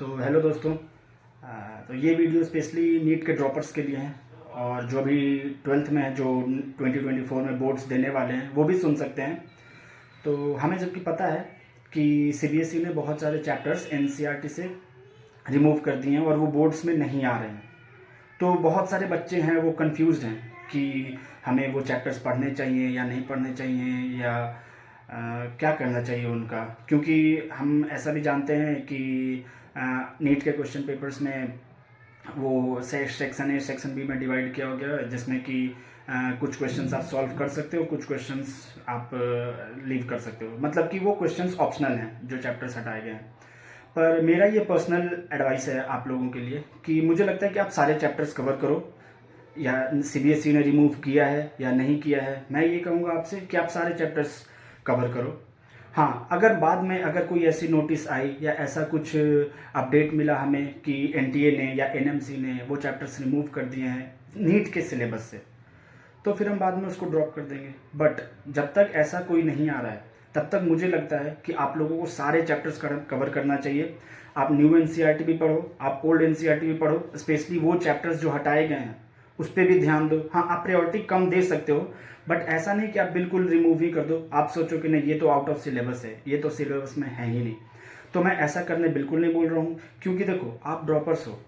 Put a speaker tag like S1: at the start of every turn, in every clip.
S1: तो हेलो दोस्तों। तो ये वीडियो स्पेशली नीट के ड्रॉपर्स के लिए हैं और जो अभी 12th में है, जो 2024 में बोर्ड्स देने वाले हैं वो भी सुन सकते हैं। तो हमें जबकि पता है कि सीबीएसई ने बहुत सारे चैप्टर्स एनसीईआरटी से रिमूव कर दिए हैं और वो बोर्ड्स में नहीं आ रहे हैं। तो बहुत सारे बच्चे हैं वो कंफ्यूज्ड हैं कि हमें वो चैप्टर्स पढ़ने चाहिए या नहीं पढ़ने चाहिए, या क्या करना चाहिए उनका, क्योंकि हम ऐसा भी जानते हैं कि नीट के क्वेश्चन पेपर्स में वो सेक्शन ए सेक्शन बी में डिवाइड किया हो गया है, जिसमें कि कुछ क्वेश्चंस आप सॉल्व कर सकते हो, कुछ क्वेश्चंस आप लीव कर सकते हो। मतलब कि वो क्वेश्चंस ऑप्शनल हैं जो चैप्टर्स हटाए गए हैं। पर मेरा ये पर्सनल एडवाइस है आप लोगों के लिए कि मुझे लगता है कि आप सारे चैप्टर्स कवर करो, या सीबीएसई ने रिमूव किया है या नहीं किया है, मैं ये कहूँगा आपसे कि आप सारे चैप्टर्स कवर करो। हाँ, अगर बाद में अगर कोई ऐसी नोटिस आई या ऐसा कुछ अपडेट मिला हमें कि एनटीए ने या एनएमसी ने वो चैप्टर्स रिमूव कर दिए हैं नीट के सिलेबस से, तो फिर हम बाद में उसको ड्रॉप कर देंगे। बट जब तक ऐसा कोई नहीं आ रहा है तब तक मुझे लगता है कि आप लोगों को सारे चैप्टर्स कवर करना चाहिए। आप न्यू एनसीईआरटी भी पढ़ो, आप ओल्ड एनसीईआरटी भी पढ़ो, स्पेशली वो चैप्टर्स जो हटाए गए हैं उस पर भी ध्यान दो। हाँ, आप प्रायोरिटी कम दे सकते हो, बट ऐसा नहीं कि आप बिल्कुल रिमूव ही कर दो। आप सोचो कि नहीं, ये तो आउट ऑफ सिलेबस है, ये तो सिलेबस में है ही नहीं। तो मैं ऐसा करने बिल्कुल नहीं बोल रहा हूँ, क्योंकि देखो आप ड्रॉपर्स हो,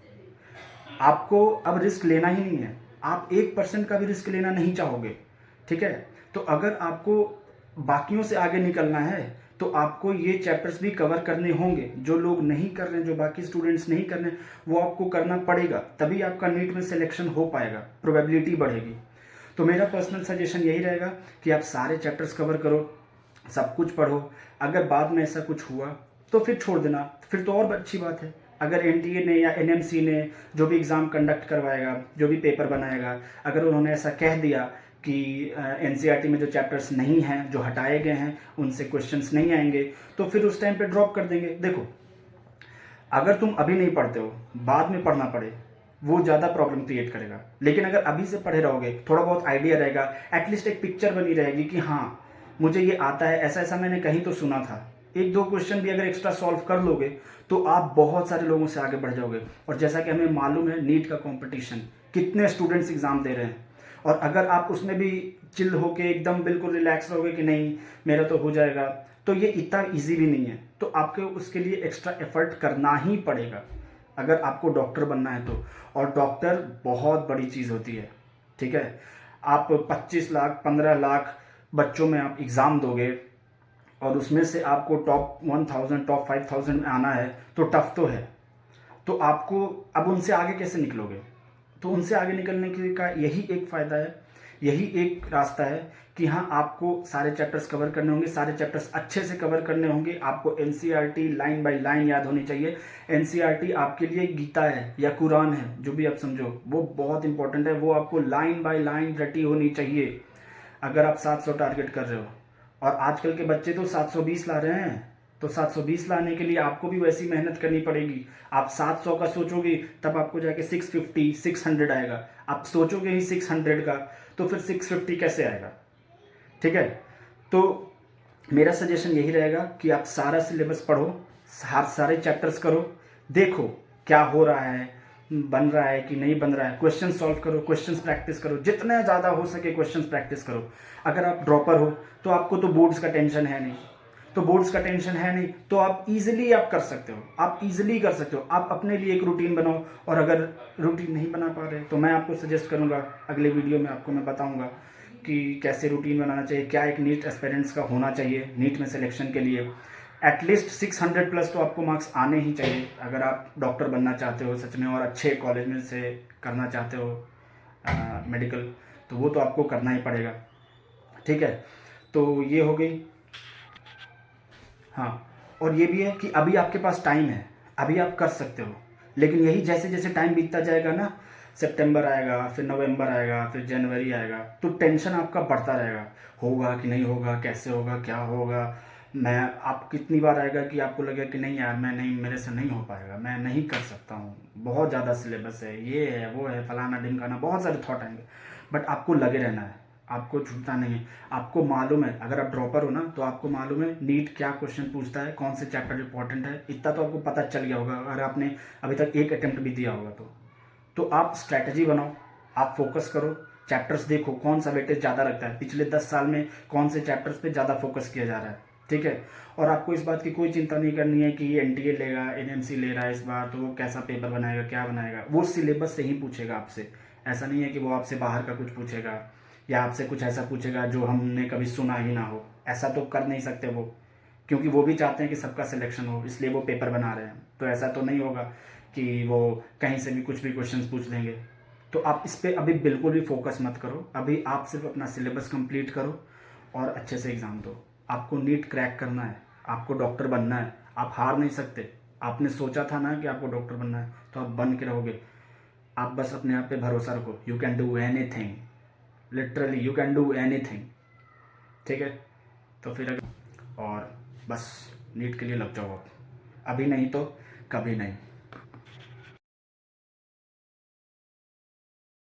S1: आपको अब रिस्क लेना ही नहीं है। आप 1% का भी रिस्क लेना नहीं चाहोगे, ठीक है। तो अगर आपको बाकियों से आगे निकलना है तो आपको ये चैप्टर्स भी कवर करने होंगे। जो लोग नहीं कर रहे हैं, जो बाकी स्टूडेंट्स नहीं कर रहे हैं, वो आपको करना पड़ेगा, तभी आपका नीट में सिलेक्शन हो पाएगा, प्रोबेबिलिटी बढ़ेगी। तो मेरा पर्सनल सजेशन यही रहेगा कि आप सारे चैप्टर्स कवर करो, सब कुछ पढ़ो। अगर बाद में ऐसा कुछ हुआ तो फिर छोड़ देना, फिर तो और अच्छी बात है। अगर एनटीए ने या एनएमसी ने जो भी एग्ज़ाम कंडक्ट करवाएगा, जो भी पेपर बनाएगा, अगर उन्होंने ऐसा कह दिया कि एनसीईआरटी में जो चैप्टर्स नहीं हैं, जो हटाए गए हैं, उनसे क्वेश्चंस नहीं आएंगे, तो फिर उस टाइम पे ड्रॉप कर देंगे। देखो, अगर तुम अभी नहीं पढ़ते हो, बाद में पढ़ना पड़े, वो ज़्यादा प्रॉब्लम क्रिएट करेगा। लेकिन अगर अभी से पढ़े रहोगे, थोड़ा बहुत आइडिया रहेगा, एटलीस्ट एक पिक्चर बनी रहेगी कि हाँ मुझे ये आता है, ऐसा ऐसा मैंने कहीं तो सुना था। एक दो क्वेश्चन भी अगर एक्स्ट्रा सॉल्व कर लोगे तो आप बहुत सारे लोगों से आगे बढ़ जाओगे। और जैसा कि हमें मालूम है नीट का कंपटीशन, कितने स्टूडेंट्स एग्जाम दे रहे हैं, और अगर आप उसमें भी चिल होके एकदम बिल्कुल रिलैक्स रहोगे कि नहीं मेरा तो हो जाएगा, तो ये इतना इजी भी नहीं है। तो आपको उसके लिए एक्स्ट्रा एफर्ट करना ही पड़ेगा अगर आपको डॉक्टर बनना है तो। और डॉक्टर बहुत बड़ी चीज़ होती है, ठीक है। आप 25 लाख 15 लाख बच्चों में आप एग्ज़ाम दोगे और उसमें से आपको टॉप 1000 टॉप 5000 में आना है, तो टफ तो है। तो आपको अब उनसे आगे कैसे निकलोगे? तो उनसे आगे निकलने के का यही एक फ़ायदा है, यही एक रास्ता है कि हाँ आपको सारे चैप्टर्स कवर करने होंगे, सारे चैप्टर्स अच्छे से कवर करने होंगे। आपको एनसीईआरटी लाइन बाय लाइन याद होनी चाहिए। एनसीईआरटी आपके लिए गीता है या कुरान है, जो भी आप समझो, वो बहुत इंपॉर्टेंट है। वो आपको लाइन बाय लाइन रटी होनी चाहिए। अगर आप 700 टारगेट कर रहे हो और आजकल के बच्चे तो 720 ला रहे हैं, तो 720 लाने के लिए आपको भी वैसी मेहनत करनी पड़ेगी। आप 700 का सोचोगे तब आपको जाके 650 600 आएगा। आप सोचोगे ही 600 का, तो फिर 650 कैसे आएगा? ठीक है। तो मेरा सजेशन यही रहेगा कि आप सारा सिलेबस पढ़ो, सारे चैप्टर्स करो, देखो क्या हो रहा है, बन रहा है कि नहीं बन रहा है, क्वेश्चन सॉल्व करो, क्वेश्चंस प्रैक्टिस करो, जितना ज़्यादा हो सके क्वेश्चंस प्रैक्टिस करो। अगर आप ड्रॉपर हो तो आपको तो बोर्ड्स का टेंशन है नहीं, तो बोर्ड्स का टेंशन है नहीं, तो आप इजीली आप कर सकते हो, आप इजीली कर सकते हो। आप अपने लिए एक रूटीन बनाओ, और अगर रूटीन नहीं बना पा रहे तो मैं आपको सजेस्ट करूँगा, अगले वीडियो में आपको मैं बताऊँगा कि कैसे रूटीन बनाना चाहिए, क्या एक नीट एस्पिरेंट्स का होना चाहिए नीट में सिलेक्शन के लिए। एटलीस्ट 600 प्लस तो आपको मार्क्स आने ही चाहिए अगर आप डॉक्टर बनना चाहते हो सच में, और अच्छे कॉलेज में से करना चाहते हो मेडिकल, तो वो तो आपको करना ही पड़ेगा, ठीक है। तो ये हो गई। हाँ, और ये भी है कि अभी आपके पास टाइम है, अभी आप कर सकते हो। लेकिन यही जैसे जैसे टाइम बीतता जाएगा ना, सितंबर आएगा, फिर नवंबर आएगा, फिर जनवरी आएगा, तो टेंशन आपका बढ़ता रहेगा, होगा कि नहीं होगा, कैसे होगा, क्या होगा। मैं आप कितनी बार आएगा कि आपको लगेगा कि नहीं यार, मैं नहीं, मेरे से नहीं हो पाएगा, मैं नहीं कर सकता हूँ, बहुत ज़्यादा सिलेबस है, ये है वो है, फलाना ढिमकाना, बहुत सारे थॉट आएंगे। बट आपको लगे रहना है, आपको छूटता नहीं है। आपको मालूम है, अगर आप ड्रॉपर हो ना तो आपको मालूम है नीट क्या क्वेश्चन पूछता है, कौन से चैप्टर इंपॉर्टेंट है, इतना तो आपको पता चल गया होगा अगर आपने अभी तक एक अटेम्प्ट भी दिया होगा तो आप स्ट्रैटेजी बनाओ, आप फोकस करो, चैप्टर्स देखो कौन सा वेटेज ज़्यादा रखता है, पिछले 10 साल में कौन से चैप्टर्स पे ज़्यादा फोकस किया जा रहा है, ठीक है। और आपको इस बात की कोई चिंता नहीं करनी है कि एनटीए लेगा, एनएमसी ले रहा है इस बार तो वो कैसा पेपर बनाएगा, क्या बनाएगा, वो सिलेबस से ही पूछेगा आपसे। ऐसा नहीं है कि वो आपसे बाहर का कुछ पूछेगा या आपसे कुछ ऐसा पूछेगा जो हमने कभी सुना ही ना हो। ऐसा तो कर नहीं सकते वो, क्योंकि वो भी चाहते हैं कि सबका सिलेक्शन हो, इसलिए वो पेपर बना रहे हैं। तो ऐसा तो नहीं होगा कि वो कहीं से भी कुछ भी क्वेश्चंस पूछ लेंगे। तो आप इस पर अभी बिल्कुल भी फोकस मत करो, अभी आप सिर्फ अपना सिलेबस कंप्लीट करो और अच्छे से एग्ज़ाम दो। आपको नीट क्रैक करना है, आपको डॉक्टर बनना है, आप हार नहीं सकते। आपने सोचा था ना कि आपको डॉक्टर बनना है तो आप बन के रहोगे। आप बस अपने आप पे भरोसा रखो, you can do anything, literally you can do anything, ठीक है। तो फिर और बस नीट के लिए लग जाओ आप, अभी नहीं तो कभी नहीं।